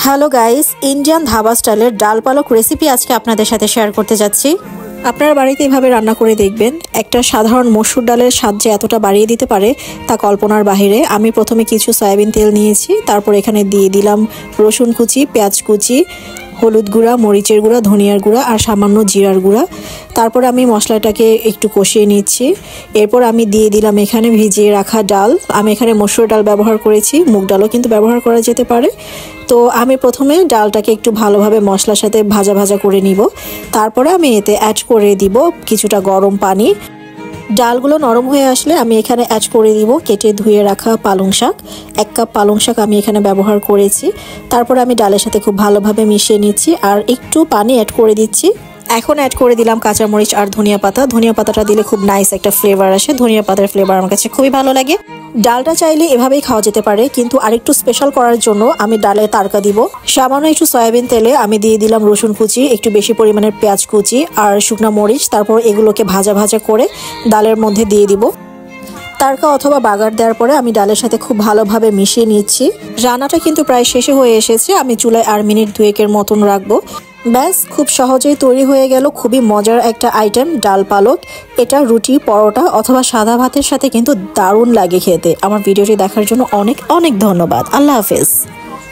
Hello guys, Indian dhaba স্টাইলের ডাল পালক রেসিপি আজকে আপনাদের সাথে শেয়ার করতে যাচ্ছি। আপনারা বাড়িতে এভাবে রান্না করে দেখবেন। একটা সাধারণ মসুর ডালের স্বাদ যে এতটা বাড়িয়ে দিতে পারে তা কল্পনার বাহিরে। আমি প্রথমে কিছু সয়াবিন তেল নিয়েছি, তারপর এখানে দিয়ে দিলাম রসুন কুচি, পেঁয়াজ কুচি, হলুদ গুঁড়া, মরিচের গুঁড়া, ধনিয়ার গুঁড়া আর সামান্য জিরার গুঁড়া। তারপর আমি মশলাটাকে একটু কষিয়ে নিচ্ছি। এরপর আমি দিয়ে দিলাম এখানে ভিজিয়ে রাখা ডাল। আমি এখানে মসুর ডাল ব্যবহার করেছি, মুগ ডালও কিন্তু ব্যবহার করা যেতে পারে। তো আমি প্রথমে ডালটাকে একটু ভালোভাবে মশলার সাথে ভাজা ভাজা করে নিব। তারপরে আমি এতে অ্যাড করে দিব কিছুটা গরম পানি। ডালগুলো নরম হয়ে আসলে আমি এখানে অ্যাড করে দিব কেটে ধুয়ে রাখা পালং শাক। 1 কাপ পালং শাক আমি এখানে ব্যবহার করেছি। তারপরে আমি ডালের সাথে খুব ভালোভাবে মিশিয়ে নিচ্ছি আর একটু পানি অ্যাড করে দিচ্ছি। এখন অ্যাড করে দিলাম কাঁচামরিচ আর ধনিয়া পাতা। ধনিয়া পাতাটা দিলে খুব নাইস একটা ফ্লেভার আসে। ধনিয়া পাতার ফ্লেভার আমার কাছে খুবই ভালো লাগে। ডালটা চাইলে এভাবেই খাওয়া যেতে পারে, কিন্তু আরেকটু স্পেশাল করার জন্য আমি ডালে তারকা দিব। সামান্য একটু সয়াবিন তেলে আমি দিয়ে দিলাম রসুন কুচি, একটু বেশি পরিমাণের পেঁয়াজ কুচি আর শুকনো মরিচ। তারপর এগুলোকে ভাজা ভাজা করে ডালের মধ্যে দিয়ে দিব। তারকা অথবা বাগার দেওয়ার পরে আমি ডালের সাথে খুব ভালোভাবে মিশিয়ে নিচ্ছি। রান্নাটা কিন্তু প্রায় শেষে হয়ে এসেছে। আমি চুলায় আর মিনিট 2-এর মতন রাখবো। ব্যাস, খুব সহজেই তৈরি হয়ে গেল খুবই মজার একটা আইটেম ডাল পালক। এটা রুটি, পরোটা অথবা সাদা ভাতের সাথে কিন্তু দারুণ লাগে খেতে। আমার ভিডিওটি দেখার জন্য অনেক অনেক ধন্যবাদ। আল্লাহ হাফেজ।